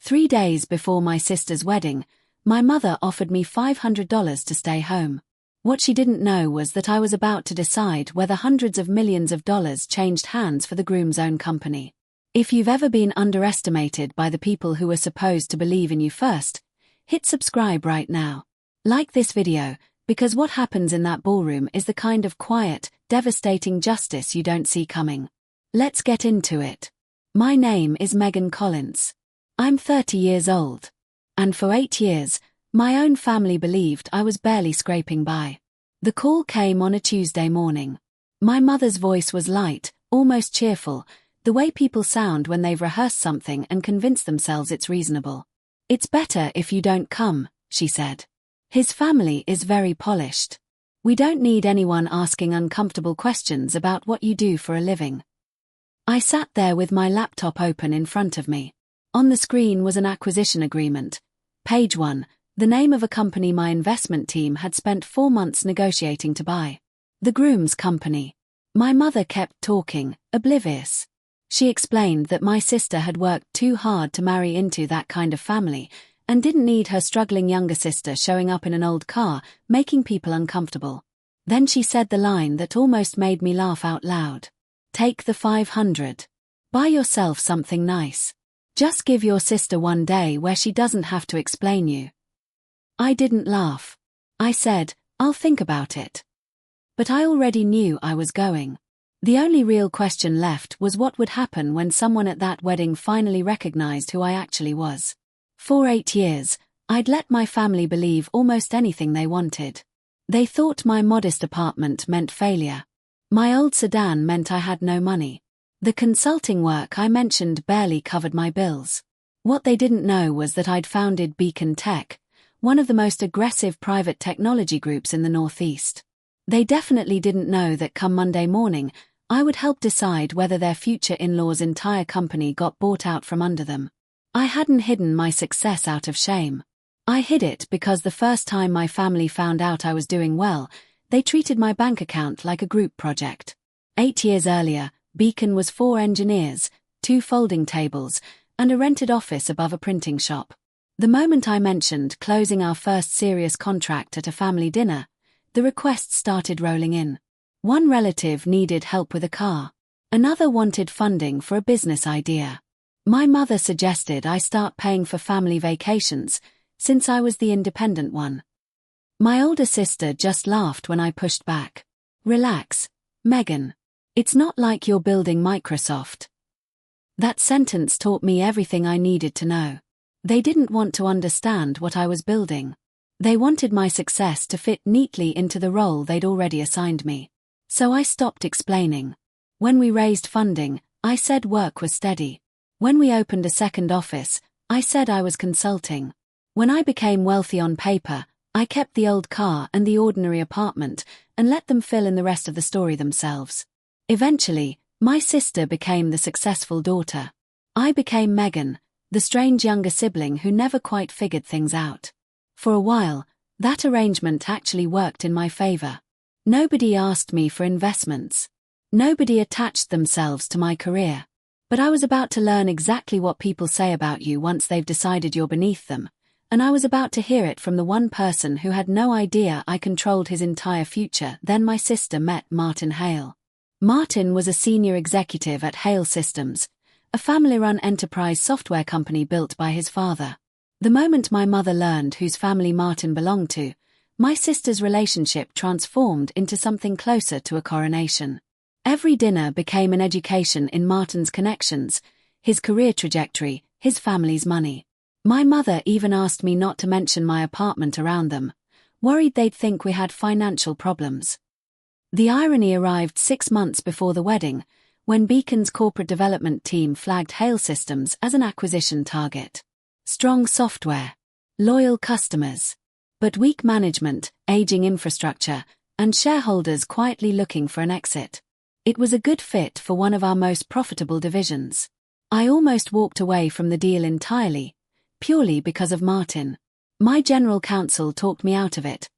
3 days before my sister's wedding, my mother offered me $500 to stay home. What she didn't know was that I was about to decide whether hundreds of millions of dollars changed hands for the groom's own company. If you've ever been underestimated by the people who were supposed to believe in you first, hit subscribe right now. Like this video, because what happens in that ballroom is the kind of quiet, devastating justice you don't see coming. Let's get into it. My name is Megan Collins. I'm 30 years old. And for 8 years, my own family believed I was barely scraping by. The call came on a Tuesday morning. My mother's voice was light, almost cheerful, the way people sound when they've rehearsed something and convinced themselves it's reasonable. "It's better if you don't come," she said. "His family is very polished. We don't need anyone asking uncomfortable questions about what you do for a living." I sat there with my laptop open in front of me. On the screen was an acquisition agreement. Page 1, the name of a company my investment team had spent 4 months negotiating to buy. The groom's company. My mother kept talking, oblivious. She explained that my sister had worked too hard to marry into that kind of family, and didn't need her struggling younger sister showing up in an old car, making people uncomfortable. Then she said the line that almost made me laugh out loud. "Take the 500. Buy yourself something nice. Just give your sister one day where she doesn't have to explain you." I didn't laugh. I said, "I'll think about it." But I already knew I was going. The only real question left was what would happen when someone at that wedding finally recognized who I actually was. For 8 years, I'd let my family believe almost anything they wanted. They thought my modest apartment meant failure. My old sedan meant I had no money. The consulting work I mentioned barely covered my bills. What they didn't know was that I'd founded Beacon Tech, one of the most aggressive private technology groups in the Northeast. They definitely didn't know that come Monday morning, I would help decide whether their future in-law's entire company got bought out from under them. I hadn't hidden my success out of shame. I hid it because the first time my family found out I was doing well, they treated my bank account like a group project. 8 years earlier, Beacon was 4 engineers, 2 folding tables, and a rented office above a printing shop. The moment I mentioned closing our first serious contract at a family dinner, the requests started rolling in. One relative needed help with a car. Another wanted funding for a business idea. My mother suggested I start paying for family vacations, since I was the independent one. My older sister just laughed when I pushed back. "Relax, Megan. It's not like you're building Microsoft." That sentence taught me everything I needed to know. They didn't want to understand what I was building. They wanted my success to fit neatly into the role they'd already assigned me. So I stopped explaining. When we raised funding, I said work was steady. When we opened a second office, I said I was consulting. When I became wealthy on paper, I kept the old car and the ordinary apartment and let them fill in the rest of the story themselves. Eventually, my sister became the successful daughter. I became Megan, the strange younger sibling who never quite figured things out. For a while, that arrangement actually worked in my favor. Nobody asked me for investments. Nobody attached themselves to my career. But I was about to learn exactly what people say about you once they've decided you're beneath them, and I was about to hear it from the one person who had no idea I controlled his entire future. Then my sister met Martin Hale. Martin was a senior executive at Hale Systems, a family-run enterprise software company built by his father. The moment my mother learned whose family Martin belonged to, my sister's relationship transformed into something closer to a coronation. Every dinner became an education in Martin's connections, his career trajectory, his family's money. My mother even asked me not to mention my apartment around them, worried they'd think we had financial problems. The irony arrived 6 months before the wedding, when Beacon's corporate development team flagged Hale Systems as an acquisition target. Strong software, loyal customers, but weak management, aging infrastructure, and shareholders quietly looking for an exit. It was a good fit for one of our most profitable divisions. I almost walked away from the deal entirely, purely because of Martin. My general counsel talked me out of it.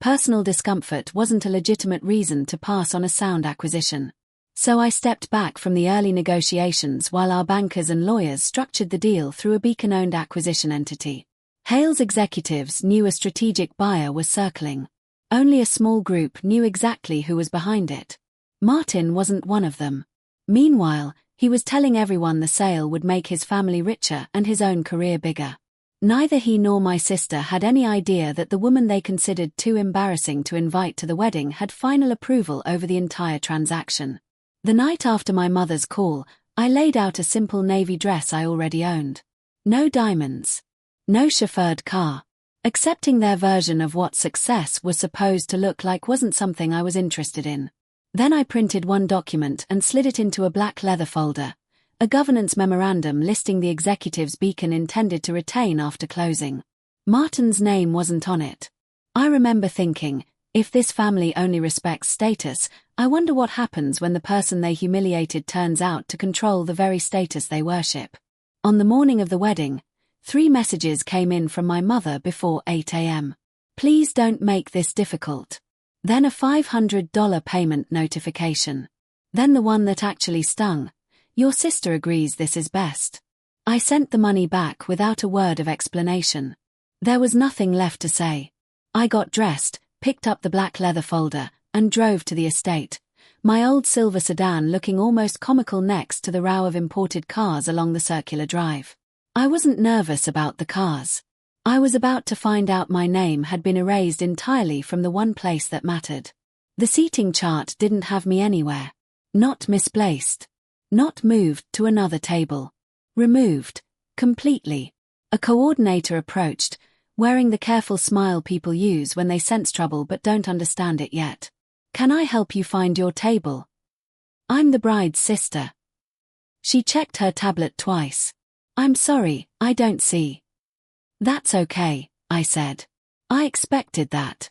Personal discomfort wasn't a legitimate reason to pass on a sound acquisition. So I stepped back from the early negotiations while our bankers and lawyers structured the deal through a Beacon-owned acquisition entity. Hale's executives knew a strategic buyer was circling. Only a small group knew exactly who was behind it. Martin wasn't one of them. Meanwhile, he was telling everyone the sale would make his family richer and his own career bigger. Neither he nor my sister had any idea that the woman they considered too embarrassing to invite to the wedding had final approval over the entire transaction. The night after my mother's call, I laid out a simple navy dress I already owned. No diamonds. No chauffeured car. Accepting their version of what success was supposed to look like wasn't something I was interested in. Then I printed one document and slid it into a black leather folder, a governance memorandum listing the executives Beacon intended to retain after closing. Martin's name wasn't on it. I remember thinking, if this family only respects status, I wonder what happens when the person they humiliated turns out to control the very status they worship. On the morning of the wedding, 3 messages came in from my mother before 8 a.m. Please don't make this difficult. Then a $500 payment notification. Then the one that actually stung. Your sister agrees this is best. I sent the money back without a word of explanation. There was nothing left to say. I got dressed, picked up the black leather folder, and drove to the estate, my old silver sedan looking almost comical next to the row of imported cars along the circular drive. I wasn't nervous about the cars. I was about to find out my name had been erased entirely from the one place that mattered. The seating chart didn't have me anywhere. Not misplaced. Not moved to another table. Removed. Completely. A coordinator approached, wearing the careful smile people use when they sense trouble but don't understand it yet. Can I help you find your table? I'm the bride's sister. She checked her tablet twice. I'm sorry, I don't see. That's okay, I said. I expected that.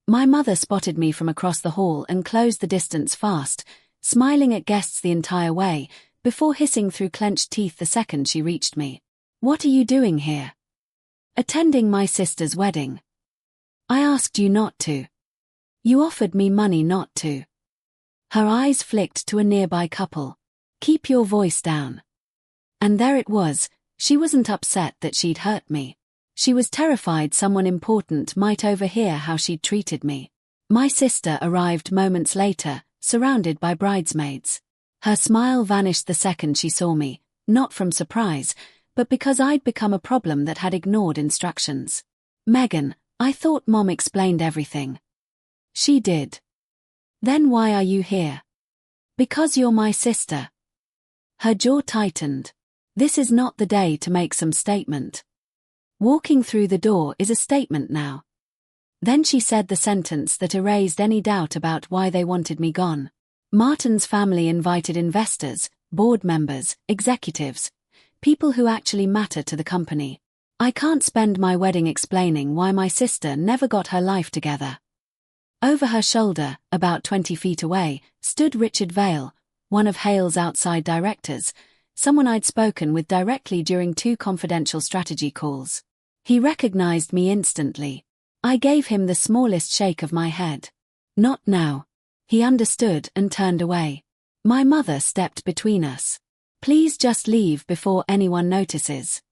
My mother spotted me from across the hall and closed the distance fast, smiling at guests the entire way, before hissing through clenched teeth the second she reached me. What are you doing here? Attending my sister's wedding. I asked you not to. You offered me money not to. Her eyes flicked to a nearby couple. Keep your voice down. And there it was, she wasn't upset that she'd hurt me. She was terrified someone important might overhear how she'd treated me. My sister arrived moments later, surrounded by bridesmaids. Her smile vanished the second she saw me, not from surprise, but because I'd become a problem that had ignored instructions. Megan, I thought Mom explained everything. She did. Then why are you here? Because you're my sister. Her jaw tightened. This is not the day to make some statement. Walking through the door is a statement now. Then she said the sentence that erased any doubt about why they wanted me gone. Martin's family invited investors, board members, executives, people who actually matter to the company. I can't spend my wedding explaining why my sister never got her life together. Over her shoulder, about 20 feet away, stood Richard Vale, one of Hale's outside directors, someone I'd spoken with directly during 2 confidential strategy calls. He recognized me instantly. I gave him the smallest shake of my head. Not now. He understood and turned away. My mother stepped between us. Please just leave before anyone notices.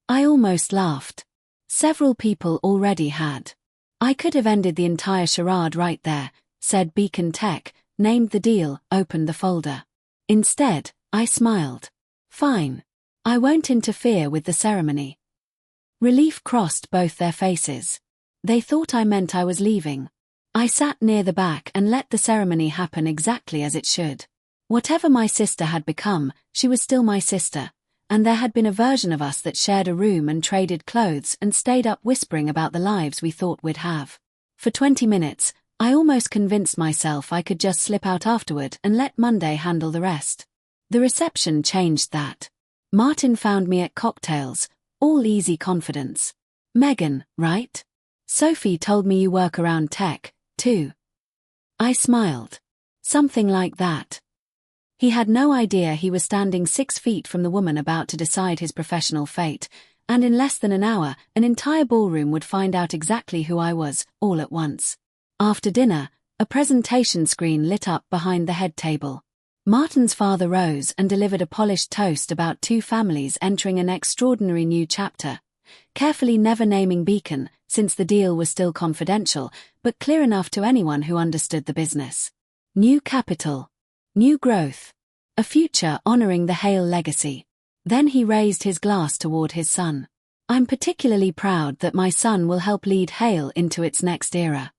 I almost laughed. Several people already had. I could have ended the entire charade right there, said Beacon Tech, named the deal, opened the folder. Instead, I smiled. Fine. I won't interfere with the ceremony. Relief crossed both their faces. They thought I meant I was leaving. I sat near the back and let the ceremony happen exactly as it should. Whatever my sister had become, she was still my sister, and there had been a version of us that shared a room and traded clothes and stayed up whispering about the lives we thought we'd have. For 20 minutes, I almost convinced myself I could just slip out afterward and let Monday handle the rest. The reception changed that. Martin found me at cocktails, all easy confidence. Megan, right? Sophie told me you work around tech, too. I smiled. Something like that. He had no idea he was standing 6 feet from the woman about to decide his professional fate, and in less than an hour, an entire ballroom would find out exactly who I was, all at once. After dinner, a presentation screen lit up behind the head table. Martin's father rose and delivered a polished toast about two families entering an extraordinary new chapter, carefully never naming Beacon, since the deal was still confidential, but clear enough to anyone who understood the business. New capital. New growth. A future honoring the Hale legacy. Then he raised his glass toward his son. I'm particularly proud that my son will help lead Hale into its next era.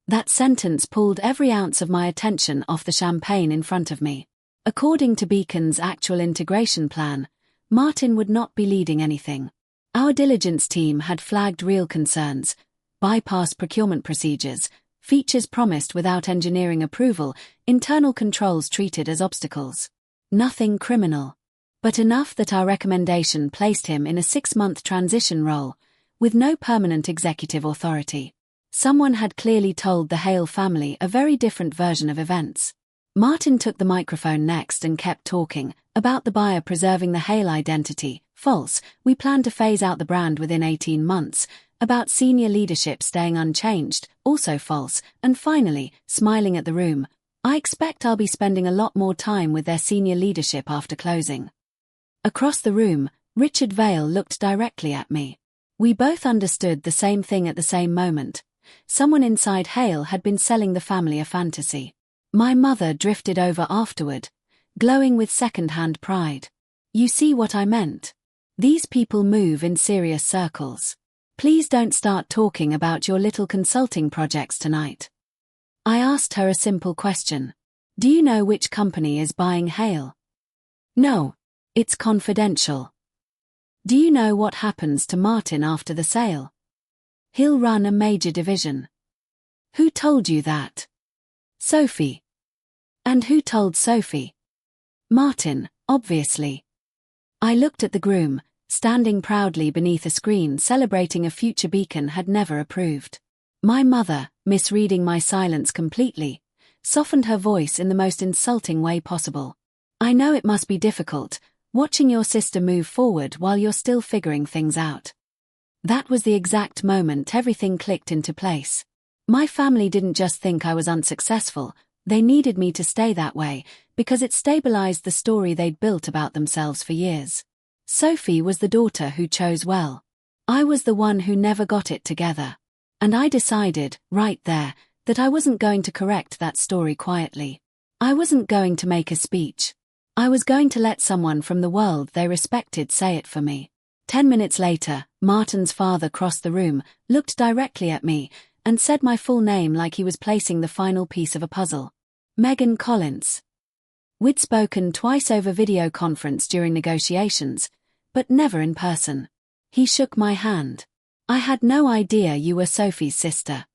That sentence pulled every ounce of my attention off the champagne in front of me. According to Beacon's actual integration plan, Martin would not be leading anything. Our diligence team had flagged real concerns, bypassed procurement procedures, features promised without engineering approval, internal controls treated as obstacles. Nothing criminal. But enough that our recommendation placed him in a 6-month transition role, with no permanent executive authority. Someone had clearly told the Hale family a very different version of events. Martin took the microphone next and kept talking, about the buyer preserving the Hale identity, false, we plan to phase out the brand within 18 months, about senior leadership staying unchanged, also false, and finally, smiling at the room, I expect I'll be spending a lot more time with their senior leadership after closing. Across the room, Richard Vail looked directly at me. We both understood the same thing at the same moment. Someone inside Hale had been selling the family a fantasy. My mother drifted over afterward, glowing with second-hand pride. You see what I meant? These people move in serious circles. Please don't start talking about your little consulting projects tonight. I asked her a simple question. Do you know which company is buying Hale? No, it's confidential. Do you know what happens to Martin after the sale? He'll run a major division. Who told you that? Sophie. And who told Sophie? Martin, obviously. I looked at the groom, standing proudly beneath a screen celebrating a future Beacon had never approved. My mother, misreading my silence completely, softened her voice in the most insulting way possible. I know it must be difficult, watching your sister move forward while you're still figuring things out. That was the exact moment everything clicked into place. My family didn't just think I was unsuccessful, they needed me to stay that way, because it stabilized the story they'd built about themselves for years. Sophie was the daughter who chose well. I was the one who never got it together. And I decided, right there, that I wasn't going to correct that story quietly. I wasn't going to make a speech. I was going to let someone from the world they respected say it for me. 10 minutes later, Martin's father crossed the room, looked directly at me, and said my full name like he was placing the final piece of a puzzle. Megan Collins. We'd spoken twice over video conference during negotiations, but never in person. He shook my hand. I had no idea you were Sophie's sister.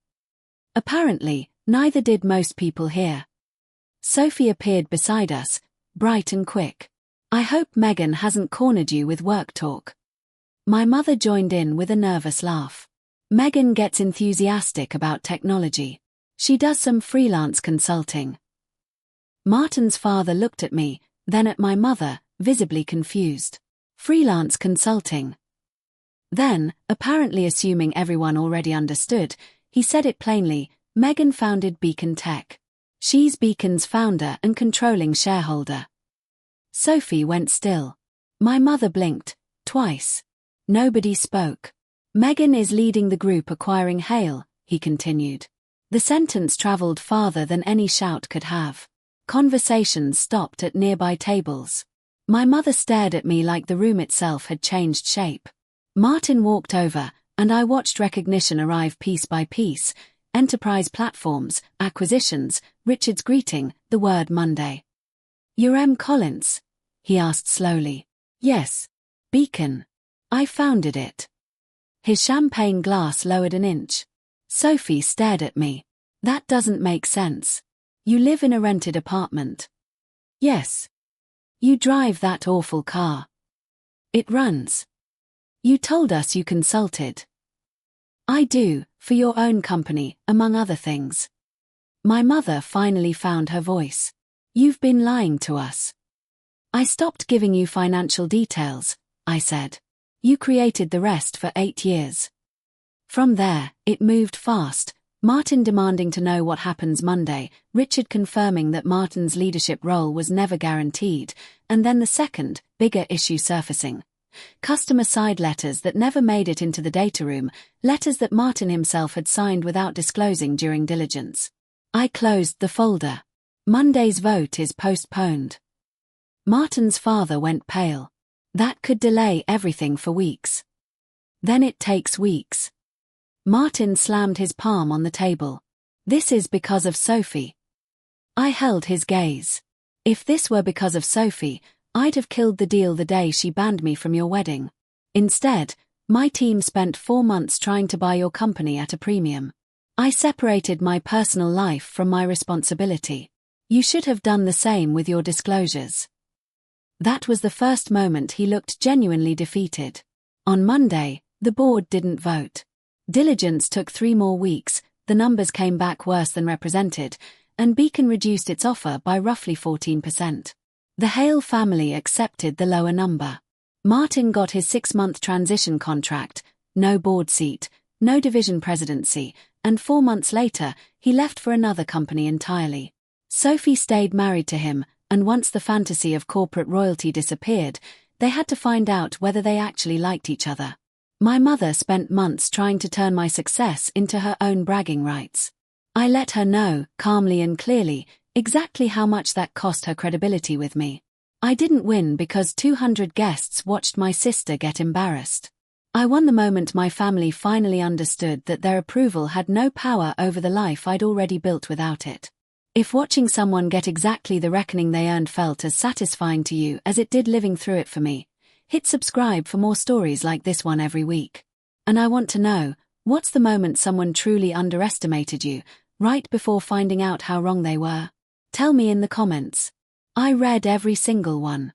Apparently, neither did most people here. Sophie appeared beside us, bright and quick. I hope Megan hasn't cornered you with work talk. My mother joined in with a nervous laugh. Megan gets enthusiastic about technology. She does some freelance consulting. Martin's father looked at me, then at my mother, visibly confused. Freelance consulting. Then, apparently assuming everyone already understood, he said it plainly, Megan founded Beacon Tech. She's Beacon's founder and controlling shareholder. Sophie went still. My mother blinked, twice. Nobody spoke. Megan is leading the group acquiring Hale, he continued. The sentence traveled farther than any shout could have. Conversations stopped at nearby tables. My mother stared at me like the room itself had changed shape. Martin walked over, and I watched recognition arrive piece by piece, enterprise platforms, acquisitions, Richard's greeting, the word Monday. You're M. Collins? He asked slowly. Yes. Beacon. I founded it. His champagne glass lowered an inch. Sophie stared at me. That doesn't make sense. You live in a rented apartment. Yes. You drive that awful car. It runs. You told us you consulted. I do, for your own company, among other things. My mother finally found her voice. You've been lying to us. I stopped giving you financial details, I said. You created the rest for 8 years. From there, it moved fast, Martin demanding to know what happens Monday, Richard confirming that Martin's leadership role was never guaranteed, and then the second, bigger issue surfacing. Customer side letters that never made it into the data room, letters that Martin himself had signed without disclosing during diligence. I closed the folder. Monday's vote is postponed. Martin's father went pale. That could delay everything for weeks. Then it takes weeks. Martin slammed his palm on the table. This is because of Sophie. I held his gaze. If this were because of Sophie, I'd have killed the deal the day she banned me from your wedding. Instead, my team spent 4 months trying to buy your company at a premium. I separated my personal life from my responsibility. You should have done the same with your disclosures. That was the first moment he looked genuinely defeated. On Monday, the board didn't vote. Diligence took 3 more weeks, the numbers came back worse than represented, and Beacon reduced its offer by roughly 14%. The Hale family accepted the lower number. Martin got his 6-month transition contract, no board seat, no division presidency, and 4 months later, he left for another company entirely. Sophie stayed married to him, and once the fantasy of corporate royalty disappeared, they had to find out whether they actually liked each other. My mother spent months trying to turn my success into her own bragging rights. I let her know, calmly and clearly, exactly how much that cost her credibility with me. I didn't win because 200 guests watched my sister get embarrassed. I won the moment my family finally understood that their approval had no power over the life I'd already built without it. If watching someone get exactly the reckoning they earned felt as satisfying to you as it did living through it for me, hit subscribe for more stories like this one every week. And I want to know, what's the moment someone truly underestimated you, right before finding out how wrong they were? Tell me in the comments. I read every single one.